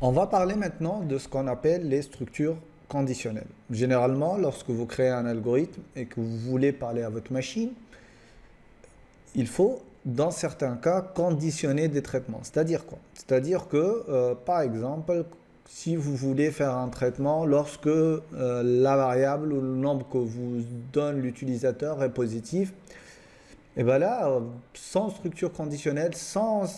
On va parler maintenant de ce qu'on appelle les structures conditionnelles. Généralement, lorsque vous créez un algorithme et que vous voulez parler à votre machine, il faut, dans certains cas, conditionner des traitements. C'est-à-dire quoi? C'est-à-dire que, par exemple, si vous voulez faire un traitement lorsque la variable ou le nombre que vous donne l'utilisateur est positif, et bien là, sans structure conditionnelle, sans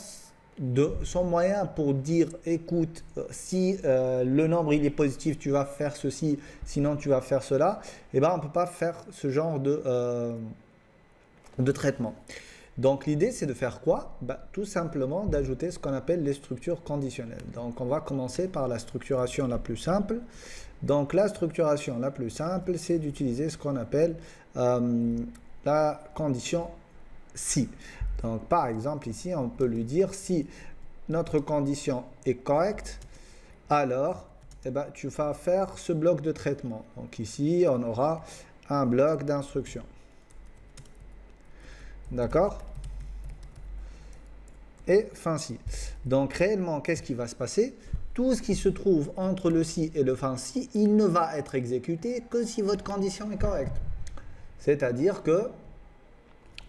moyen pour dire, écoute, si le nombre il est positif, tu vas faire ceci, sinon tu vas faire cela, et ben on ne peut pas faire ce genre de traitement. Donc l'idée c'est de faire quoi? Tout simplement d'ajouter ce qu'on appelle les structures conditionnelles. Donc on va commencer par la structuration la plus simple. Donc la structuration la plus simple, c'est d'utiliser ce qu'on appelle la condition si. Donc par exemple ici on peut lui dire si notre condition est correcte, alors tu vas faire ce bloc de traitement. Donc ici on aura un bloc d'instruction. D'accord? Et fin si. Donc réellement qu'est-ce qui va se passer? Tout ce qui se trouve entre le si et le fin si, il ne va être exécuté que si votre condition est correcte. C'est-à-dire que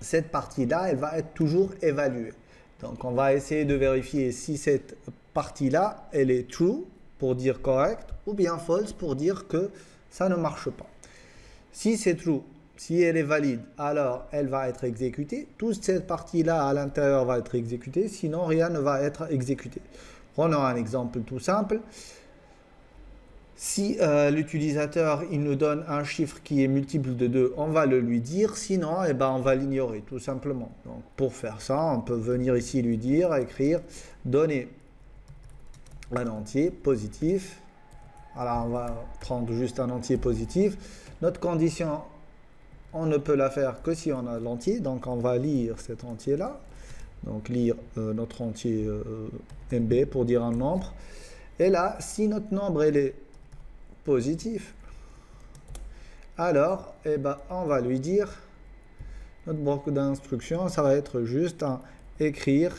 cette partie-là, elle va être toujours évaluée. Donc on va essayer de vérifier si cette partie-là, elle est true pour dire correct ou bien false pour dire que ça ne marche pas. Si c'est true, si elle est valide, alors elle va être exécutée. Toute cette partie-là à l'intérieur va être exécutée, sinon rien ne va être exécuté. Prenons un exemple tout simple. Si l'utilisateur il nous donne un chiffre qui est multiple de 2, on va le lui dire, sinon on va l'ignorer tout simplement. Donc pour faire ça, on peut venir ici lui dire, écrire, donner un entier positif. Alors on va prendre juste un entier positif. Notre condition, on ne peut la faire que si on a l'entier, donc on va lire cet entier-là. Donc lire notre entier MB pour dire un nombre. Et là, si notre nombre est positif, alors on va lui dire notre bloc d'instruction, ça va être juste un écrire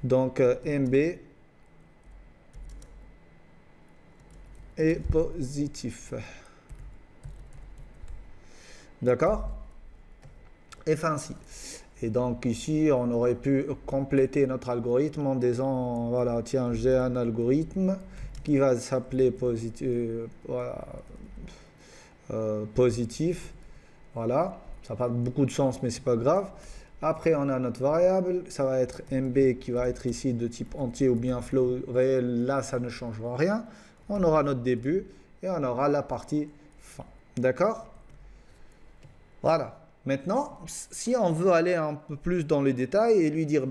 donc MB est positif. D'accord? Et fin si. Et donc ici, on aurait pu compléter notre algorithme en disant, voilà, tiens, j'ai un algorithme qui va s'appeler positif. Voilà, ça n'a pas beaucoup de sens, mais c'est pas grave. Après, on a notre variable, ça va être MB qui va être ici de type entier ou bien float réel. Là, ça ne changera rien. On aura notre début et on aura la partie fin. D'accord? Voilà. Maintenant, si on veut aller un peu plus dans les détails et lui dire,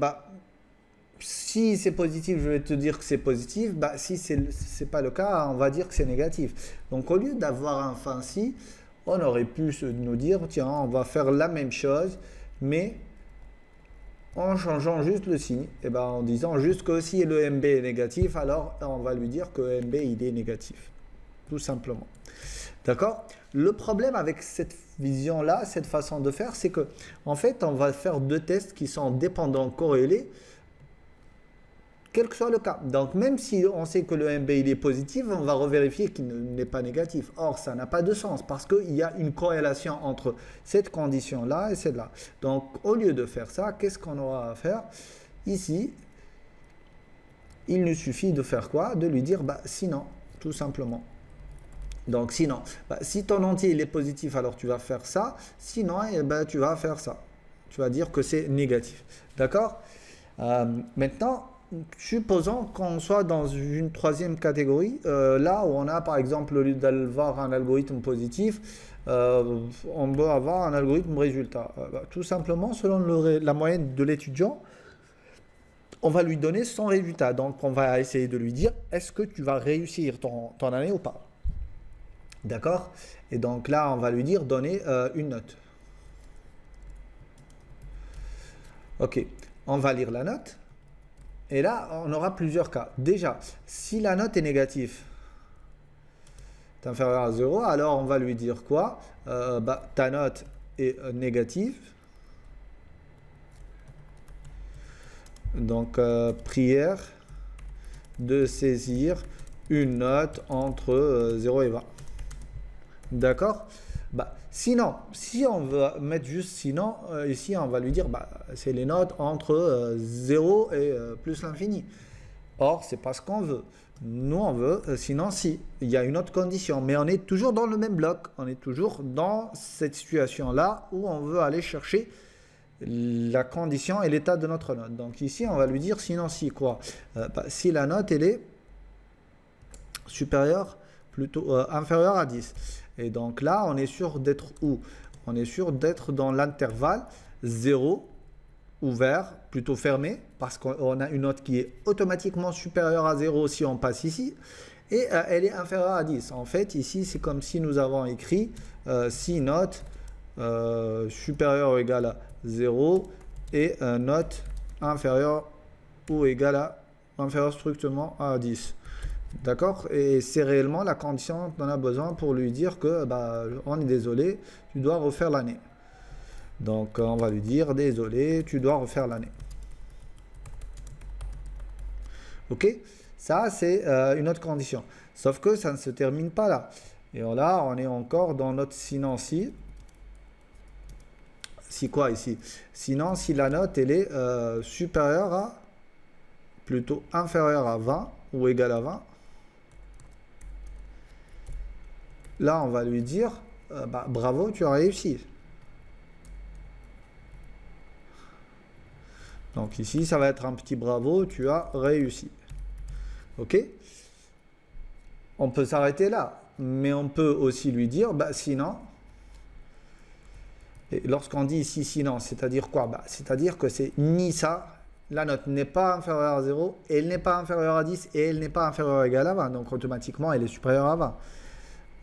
si c'est positif, je vais te dire que c'est positif. Si c'est pas le cas, on va dire que c'est négatif. Donc, au lieu d'avoir un fin si, on aurait pu nous dire, tiens, on va faire la même chose, mais en changeant juste le signe, en disant juste que si le MB est négatif, alors on va lui dire que MB il est négatif. Tout simplement. D'accord? Le problème avec cette vision-là, cette façon de faire, c'est que en fait, on va faire deux tests qui sont dépendants, corrélés, quel que soit le cas. Donc, même si on sait que le MB il est positif, on va revérifier qu'il n'est pas négatif. Or, ça n'a pas de sens parce qu'il y a une corrélation entre cette condition-là et celle-là. Donc, au lieu de faire ça, qu'est-ce qu'on aura à faire? Ici, il nous suffit de faire quoi? De lui dire, sinon, tout simplement. Donc, sinon, si ton entier il est positif, alors tu vas faire ça. Sinon, tu vas faire ça. Tu vas dire que c'est négatif. D'accord? Maintenant, supposons qu'on soit dans une troisième catégorie, là où on a par exemple, au lieu d'avoir un algorithme positif, on peut avoir un algorithme résultat. Tout simplement, selon la moyenne de l'étudiant, on va lui donner son résultat. Donc, on va essayer de lui dire, est-ce que tu vas réussir ton année ou pas? D'accord? Et donc là, on va lui dire, donner une note. Ok, on va lire la note. Et là, on aura plusieurs cas. Déjà, si la note est négative, est inférieure à 0, alors on va lui dire quoi? Ta note est négative. Donc, prière de saisir une note entre 0 et 20. D'accord? Sinon, si on veut mettre juste sinon, ici on va lui dire c'est les notes entre 0 et plus l'infini. Or, c'est pas ce qu'on veut. Nous, on veut, sinon si, il y a une autre condition, mais on est toujours dans le même bloc, on est toujours dans cette situation-là où on veut aller chercher la condition et l'état de notre note. Donc ici, on va lui dire sinon si quoi? Si la note, elle est supérieure, plutôt inférieure à 10. Et donc là, on est sûr d'être où? On est sûr d'être dans l'intervalle 0, ouvert, plutôt fermé, parce qu'on a une note qui est automatiquement supérieure à 0 si on passe ici, et elle est inférieure à 10. En fait, ici, c'est comme si nous avons écrit si note supérieure ou égale à 0 et note inférieure ou égale à inférieure strictement à 10. D'accord? Et c'est réellement la condition dont on a besoin pour lui dire que on est désolé, tu dois refaire l'année. Donc on va lui dire désolé, tu dois refaire l'année. Ok? Ça c'est une autre condition. Sauf que ça ne se termine pas là. Et là on est encore dans notre sinon si. Si quoi ici? Sinon si la note elle est supérieure à, plutôt inférieure à 20 ou égale à 20. Là, on va lui dire, bravo, tu as réussi. Donc ici, ça va être un petit bravo, tu as réussi. Ok? On peut s'arrêter là, mais on peut aussi lui dire, sinon, et lorsqu'on dit ici sinon, c'est-à-dire quoi? C'est-à-dire que c'est ni ça, la note n'est pas inférieure à 0, elle n'est pas inférieure à 10 et elle n'est pas inférieure ou égale à 20. Donc automatiquement, elle est supérieure à 20.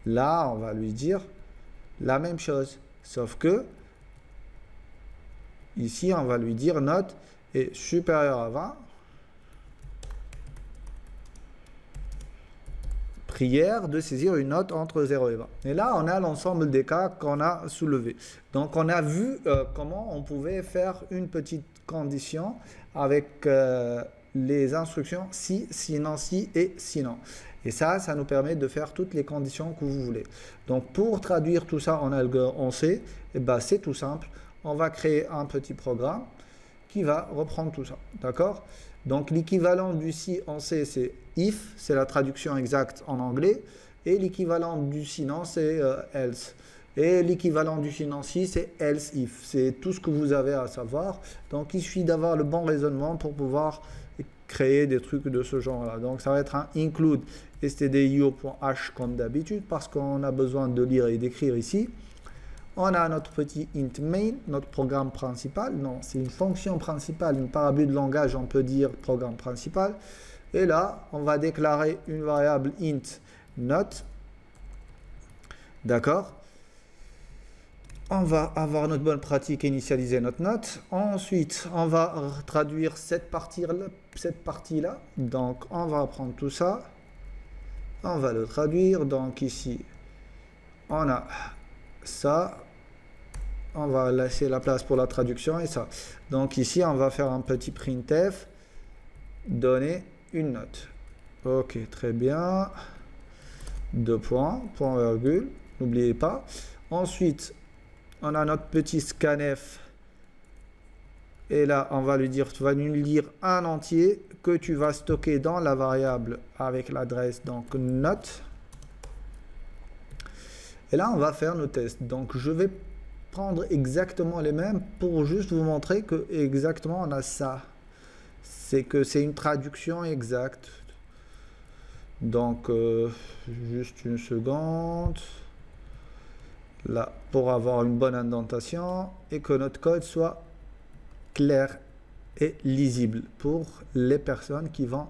Là, on va lui dire la même chose, sauf que ici, on va lui dire note est supérieure à 20. Prière de saisir une note entre 0 et 20. Et là, on a l'ensemble des cas qu'on a soulevés. Donc, on a vu comment on pouvait faire une petite condition avec les instructions si, sinon, si et sinon. Et ça nous permet de faire toutes les conditions que vous voulez. Donc, pour traduire tout ça en algorithme en C, c'est tout simple. On va créer un petit programme qui va reprendre tout ça. D'accord? Donc, l'équivalent du si en C, c'est if, c'est la traduction exacte en anglais. Et l'équivalent du sinon, c'est else. Et l'équivalent du sinon si, c'est else if. C'est tout ce que vous avez à savoir. Donc, il suffit d'avoir le bon raisonnement pour pouvoir créer des trucs de ce genre-là. Donc, ça va être un include stdio.h comme d'habitude parce qu'on a besoin de lire et d'écrire ici. On a notre petit int main, notre programme principal. Non, c'est une fonction principale, une parabole de langage, on peut dire programme principal. Et là, on va déclarer une variable int note. D'accord? On va avoir notre bonne pratique, initialiser notre note. Ensuite, on va traduire cette partie-là. Donc, on va prendre tout ça. On va le traduire. Donc, ici, on a ça. On va laisser la place pour la traduction et ça. Donc, ici, on va faire un petit printf. Donner une note. Ok, très bien. Deux points, point virgule. N'oubliez pas. Ensuite, on a notre petit scanf. Et là, on va lui dire, tu vas nous lire un entier que tu vas stocker dans la variable avec l'adresse, donc note. Et là, on va faire nos tests. Donc, je vais prendre exactement les mêmes pour juste vous montrer que exactement on a ça. C'est que c'est une traduction exacte. Donc, juste une seconde. Là, pour avoir une bonne indentation et que notre code soit clair et lisible pour les personnes qui vont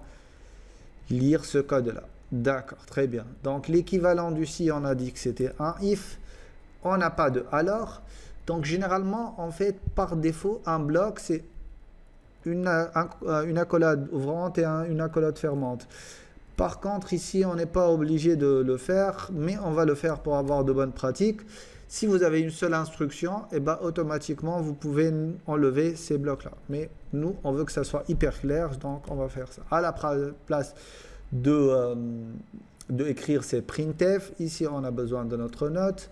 lire ce code-là. D'accord, très bien. Donc, l'équivalent du si, on a dit que c'était un if. On n'a pas de alors. Donc, généralement, en fait, par défaut, un bloc, c'est une accolade ouvrante et une accolade fermante. Par contre, ici, on n'est pas obligé de le faire, mais on va le faire pour avoir de bonnes pratiques. Si vous avez une seule instruction, et ben automatiquement, vous pouvez enlever ces blocs-là. Mais nous, on veut que ça soit hyper clair, donc on va faire ça. À la place de écrire ces printf, ici, on a besoin de notre note.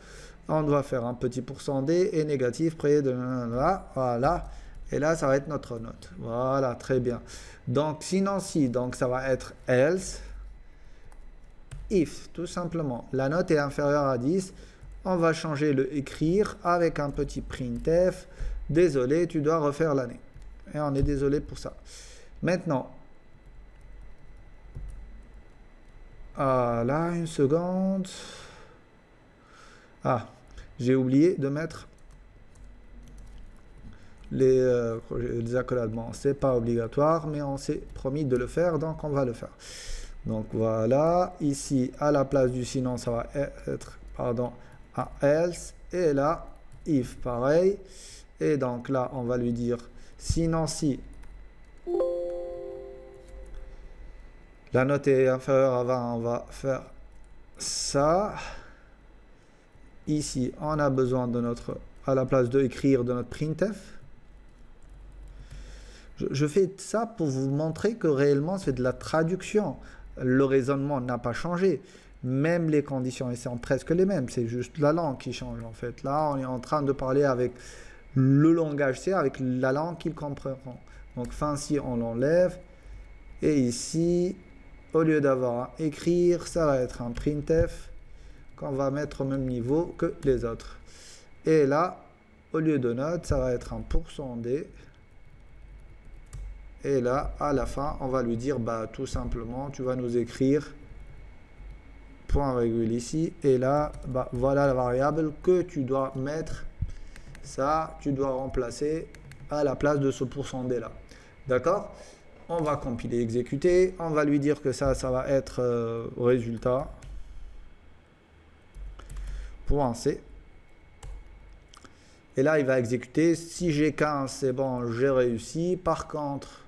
On doit faire un petit %d et négatif près de là, voilà. Et là, ça va être notre note. Voilà, très bien. Donc, sinon, si, donc ça va être else, if, tout simplement. La note est inférieure à 10. On va changer le écrire avec un petit printf. Désolé, tu dois refaire l'année. Et on est désolé pour ça. Maintenant, là, une seconde. Ah, j'ai oublié de mettre les accolades. Bon, c'est pas obligatoire, mais on s'est promis de le faire, donc on va le faire. Donc voilà, ici, à la place du sinon, ça va être, pardon, un else. Et là, if, pareil. Et donc là, on va lui dire, sinon si la note est inférieure à 20, on va faire ça. Ici, on a besoin de notre, à la place de écrire de notre printf. Je fais ça pour vous montrer que réellement, c'est de la traduction. Le raisonnement n'a pas changé. Même les conditions sont presque les mêmes. C'est juste la langue qui change, en fait. Là, on est en train de parler avec le langage C, avec la langue qu'il comprend. Donc, fin si, on l'enlève. Et ici, au lieu d'avoir un écrire, ça va être un printf qu'on va mettre au même niveau que les autres. Et là, au lieu de note, ça va être un %d. Et là, à la fin, on va lui dire, bah, tout simplement, tu vas nous écrire point virgule ici. Et là, bah, voilà la variable que tu dois mettre. Ça, tu dois remplacer à la place de ce %d là. D'accord? On va compiler, exécuter. On va lui dire que ça va être résultat. .c. Et là, il va exécuter. Si j'ai 15, c'est bon, j'ai réussi. Par contre,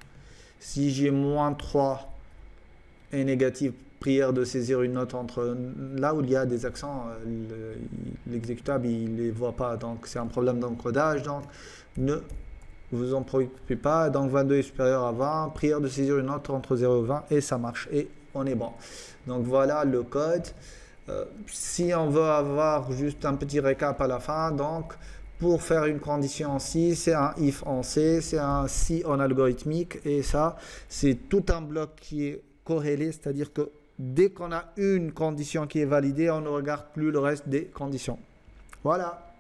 si j'ai -3 et négatif, prière de saisir une note entre là où il y a des accents, l'exécutable, il ne les voit pas. Donc, c'est un problème d'encodage. Donc, ne vous en préoccupez pas. Donc, 22 est supérieur à 20. Prière de saisir une note entre 0 et 20. Et ça marche. Et on est bon. Donc, voilà le code. Si on veut avoir juste un petit récap à la fin, donc pour faire une condition en si, c'est un if en C, c'est un si en algorithmique, et ça, c'est tout un bloc qui est corrélé, c'est-à-dire que dès qu'on a une condition qui est validée, on ne regarde plus le reste des conditions. Voilà.